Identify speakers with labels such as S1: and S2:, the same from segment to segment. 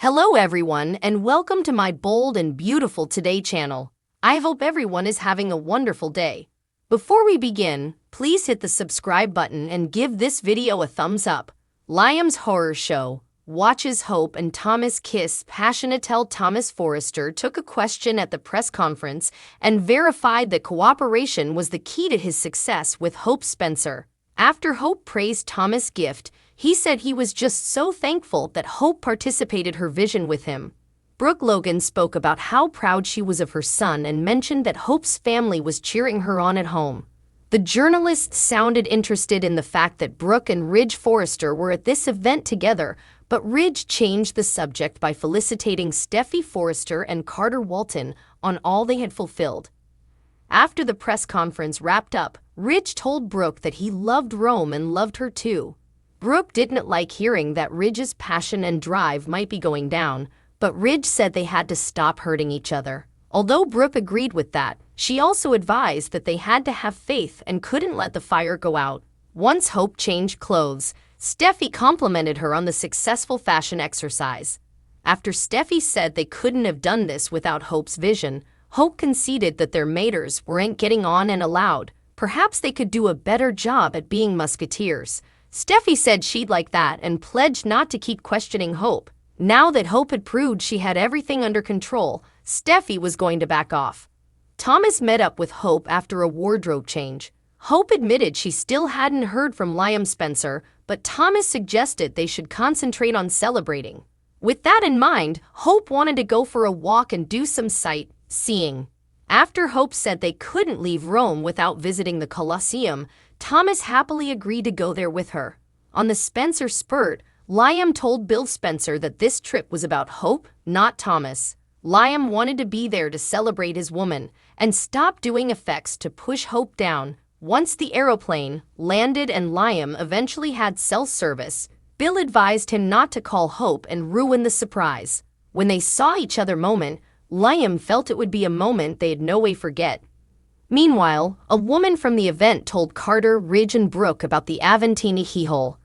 S1: Hello everyone and welcome to my bold and beautiful today channel. I hope everyone is having a wonderful day. Before we begin, please hit the subscribe button and give this video a thumbs up. Liam's horror show, Watches Hope and Thomas Kiss passionate. Thomas Forrester took a question at the press conference and verified that cooperation was the key to his success with Hope Spencer. After Hope praised Thomas' gift, he said he was just so thankful that Hope participated her vision with him. Brooke Logan spoke about how proud she was of her son and mentioned that Hope's family was cheering her on at home. The journalist sounded interested in the fact that Brooke and Ridge Forrester were at this event together, but Ridge changed the subject by felicitating Steffi Forrester and Carter Walton on all they had fulfilled. After the press conference wrapped up, Ridge told Brooke that he loved Rome and loved her too. Brooke didn't like hearing that Ridge's passion and drive might be going down, but Ridge said they had to stop hurting each other. Although Brooke agreed with that, she also advised that they had to have faith and couldn't let the fire go out. Once Hope changed clothes, Steffi complimented her on the successful fashion exercise. After Steffi said they couldn't have done this without Hope's vision, Hope conceded that their maters weren't getting on and allowed. Perhaps they could do a better job at being musketeers. Steffi said she'd like that and pledged not to keep questioning Hope. Now that Hope had proved she had everything under control, Steffi was going to back off. Thomas met up with Hope after a wardrobe change. Hope admitted she still hadn't heard from Liam Spencer, but Thomas suggested they should concentrate on celebrating. With that in mind, Hope wanted to go for a walk and do some sightseeing. After Hope said they couldn't leave Rome without visiting the Colosseum, Thomas happily agreed to go there with her. On the Spencer spurt, Liam told Bill Spencer that this trip was about Hope, not Thomas. Liam wanted to be there to celebrate his woman and stop doing effects to push Hope down. Once the aeroplane landed and Liam eventually had cell service, Bill advised him not to call Hope and ruin the surprise. When they saw each other Liam felt it would be a moment they'd no way forget. Meanwhile, a woman from the event told Carter, Ridge, and Brooke about the Aventini keyhole.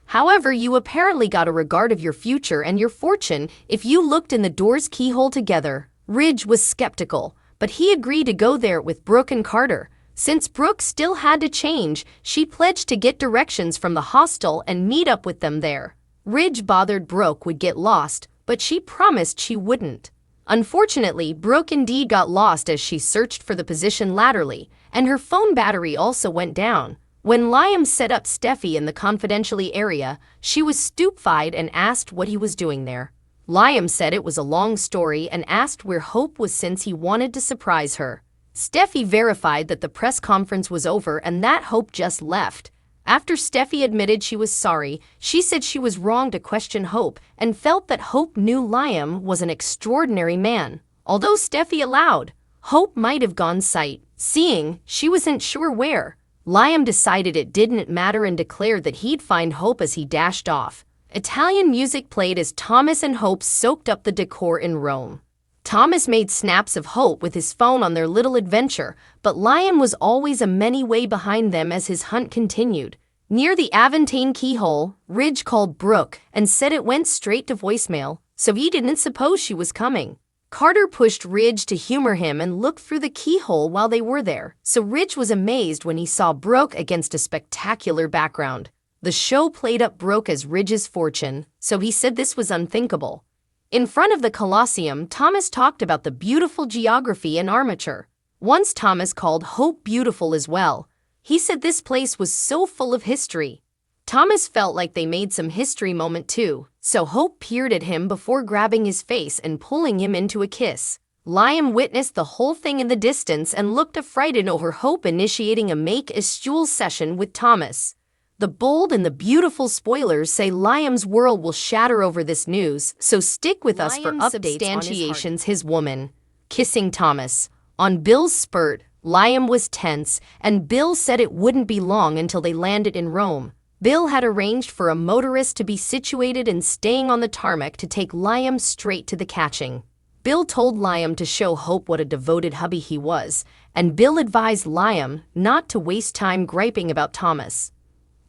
S1: However, you apparently got a regard of your future and your fortune if you looked in the door's keyhole together. Ridge was skeptical, but he agreed to go there with Brooke and Carter. Since Brooke still had to change, she pledged to get directions from the hostel and meet up with them there. Ridge bothered Brooke would get lost, but she promised she wouldn't. Unfortunately, Brooke indeed got lost as she searched for the position laterally, and her phone battery also went down. When Liam set up Steffi in the confidentially area, she was stupefied and asked what he was doing there. Liam said it was a long story and asked where Hope was since he wanted to surprise her. Steffi verified that the press conference was over and that Hope just left. After Steffi admitted she was sorry, she said she was wrong to question Hope and felt that Hope knew Liam was an extraordinary man. Although Steffi allowed, Hope might have gone sightseeing, she wasn't sure where. Liam decided it didn't matter and declared that he'd find Hope as he dashed off. Italian music played as Thomas and Hope soaked up the decor in Rome. Thomas made snaps of Hope with his phone on their little adventure, but Liam was always a many way behind them as his hunt continued. Near the Aventine keyhole, Ridge called Brooke and said it went straight to voicemail, so he didn't suppose she was coming. Carter pushed Ridge to humor him and looked through the keyhole while they were there, so Ridge was amazed when he saw Brooke against a spectacular background. The show played up Brooke as Ridge's fortune, so he said this was unthinkable. In front of the Colosseum, Thomas talked about the beautiful geography and armature. Once Thomas called Hope beautiful as well. He said this place was so full of history. Thomas felt like they made some history moment too, so Hope peered at him before grabbing his face and pulling him into a kiss. Liam witnessed the whole thing in the distance and looked affrighted over Hope initiating a make-a-stool session with Thomas. The bold and the beautiful spoilers say Liam's world will shatter over this news, so stick with us for updates on his woman kissing Thomas. On Bill's spurt, Liam was tense, and Bill said it wouldn't be long until they landed in Rome. Bill had arranged for a motorist to be situated and staying on the tarmac to take Liam straight to the catching. Bill told Liam to show Hope what a devoted hubby he was, and Bill advised Liam not to waste time griping about Thomas.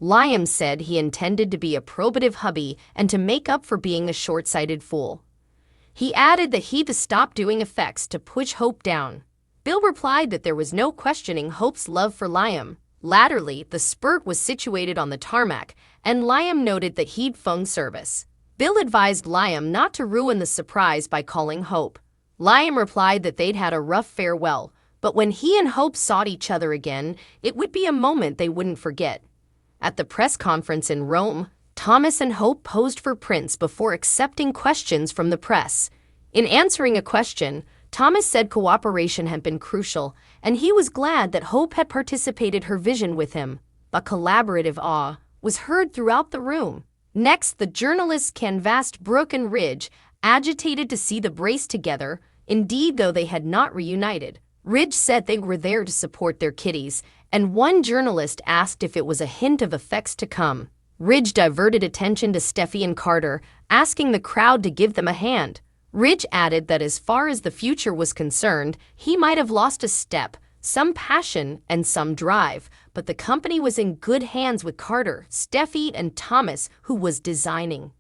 S1: Liam said he intended to be a probative hubby and to make up for being a short-sighted fool. He added that he'd stop doing effects to push Hope down. Bill replied that there was no questioning Hope's love for Liam. Latterly, the spurt was situated on the tarmac, and Liam noted that he'd phone service. Bill advised Liam not to ruin the surprise by calling Hope. Liam replied that they'd had a rough farewell, but when he and Hope saw each other again, it would be a moment they wouldn't forget. At the press conference in Rome, Thomas and Hope posed for prints before accepting questions from the press. In answering a question, Thomas said cooperation had been crucial, and he was glad that Hope had participated her vision with him. A collaborative awe was heard throughout the room. Next, the journalists canvassed Brooke and Ridge, agitated to see the brace together. Indeed, though they had not reunited, Ridge said they were there to support their kiddies, and one journalist asked if it was a hint of effects to come. Ridge diverted attention to Steffi and Carter, asking the crowd to give them a hand. Ridge added that as far as the future was concerned, he might have lost a step, some passion, and some drive, but the company was in good hands with Carter, Steffi, and Thomas, who was designing.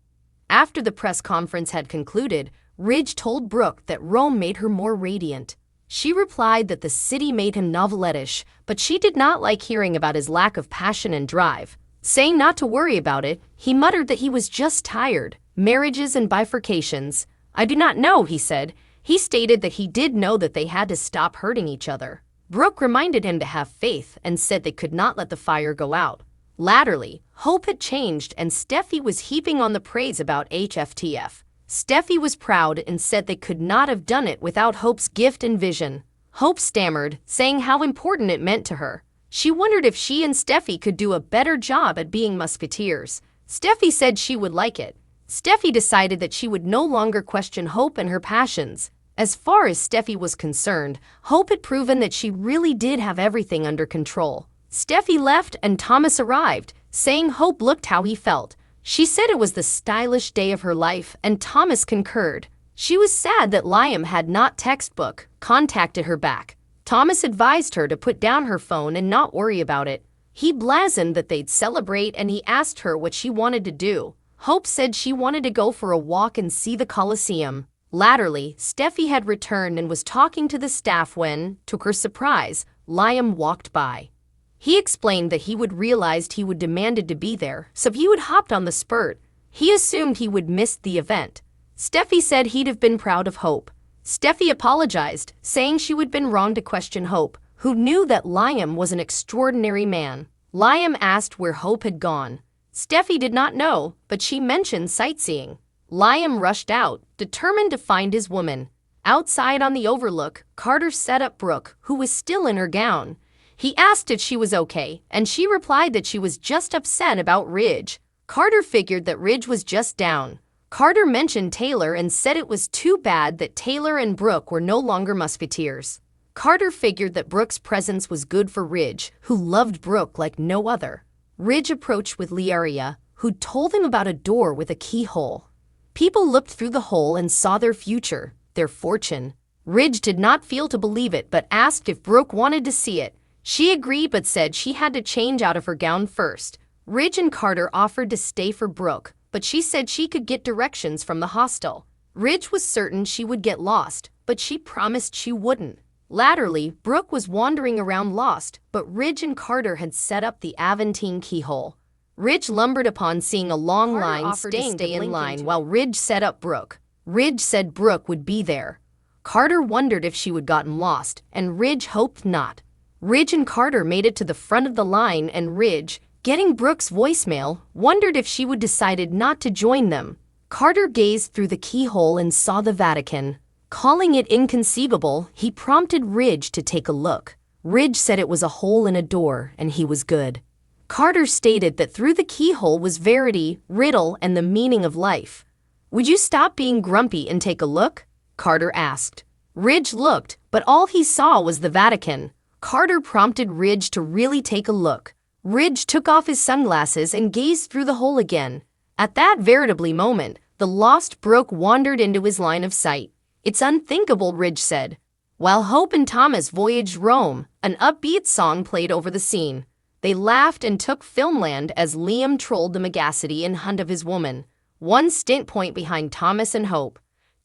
S1: After the press conference had concluded, Ridge told Brooke that Rome made her more radiant. She replied that the city made him novelettish, but she did not like hearing about his lack of passion and drive. Saying not to worry about it, he muttered that he was just tired. Marriages and bifurcations. "I do not know," he said. He stated that he did know that they had to stop hurting each other. Brooke reminded him to have faith and said they could not let the fire go out. Latterly, Hope had changed and Steffi was heaping on the praise about HFTF. Steffi was proud and said they could not have done it without Hope's gift and vision. Hope stammered, saying how important it meant to her. She wondered if she and Steffi could do a better job at being musketeers. Steffi said she would like it. Steffi decided that she would no longer question Hope and her passions. As far as Steffi was concerned, Hope had proven that she really did have everything under control. Steffi left and Thomas arrived, saying Hope looked how he felt. She said it was the stylish day of her life, and Thomas concurred. She was sad that Liam had not contacted her back. Thomas advised her to put down her phone and not worry about it. He blazoned that they'd celebrate and he asked her what she wanted to do. Hope said she wanted to go for a walk and see the Colosseum. Latterly, Steffi had returned and was talking to the staff when, to her surprise, Liam walked by. He explained that he would realized he would demanded to be there, so he would hopped on the spurt. He assumed he would miss the event. Steffi said he'd have been proud of Hope. Steffi apologized, saying she would been wrong to question Hope, who knew that Liam was an extraordinary man. Liam asked where Hope had gone. Steffi did not know, but she mentioned sightseeing. Liam rushed out, determined to find his woman. Outside on the overlook, Carter set up Brooke, who was still in her gown. He asked if she was okay, and she replied that she was just upset about Ridge. Carter figured that Ridge was just down. Carter mentioned Taylor and said it was too bad that Taylor and Brooke were no longer musketeers. Carter figured that Brooke's presence was good for Ridge, who loved Brooke like no other. Ridge approached with Liaria, who told him about a door with a keyhole. People looked through the hole and saw their future, their fortune. Ridge did not feel to believe it but asked if Brooke wanted to see it. She agreed but said she had to change out of her gown first. Ridge and Carter offered to stay for Brooke, but she said she could get directions from the hostel. Ridge was certain she would get lost, but she promised she wouldn't. Latterly, Brooke was wandering around lost, but Ridge and Carter had set up the Aventine keyhole. Ridge lumbered upon seeing a long line staying to stay in line while Ridge set up Brooke. Ridge said Brooke would be there. Carter wondered if she would gotten lost, and Ridge hoped not. Ridge and Carter made it to the front of the line and Ridge, getting Brooke's voicemail, wondered if she would decided not to join them. Carter gazed through the keyhole and saw the Vatican. Calling it inconceivable, he prompted Ridge to take a look. Ridge said it was a hole in a door and he was good. Carter stated that through the keyhole was verity, riddle, and the meaning of life. "Would you stop being grumpy and take a look?" Carter asked. Ridge looked, but all he saw was the Vatican. Carter prompted Ridge to really take a look. Ridge took off his sunglasses and gazed through the hole again. At that veritably moment, the lost Brooke wandered into his line of sight. "It's unthinkable," Ridge said. While Hope and Thomas voyaged Rome, an upbeat song played over the scene. They laughed and took filmland as Liam trolled the Megacity in hunt of his woman, one stint point behind Thomas and Hope.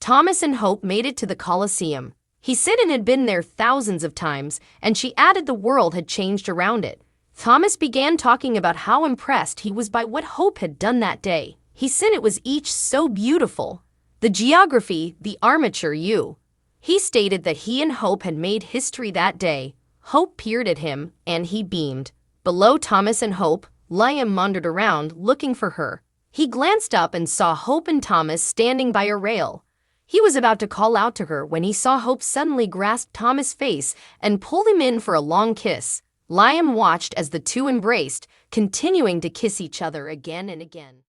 S1: Thomas and Hope made it to the Colosseum. He said it had been there thousands of times, and she added the world had changed around it. Thomas began talking about how impressed he was by what Hope had done that day. He said it was each so beautiful. The geography, the armature, you. He stated that he and Hope had made history that day. Hope peered at him, and he beamed. Below Thomas and Hope, Liam wandered around looking for her. He glanced up and saw Hope and Thomas standing by a rail. He was about to call out to her when he saw Hope suddenly grasp Thomas' face and pull him in for a long kiss. Liam watched as the two embraced, continuing to kiss each other again and again.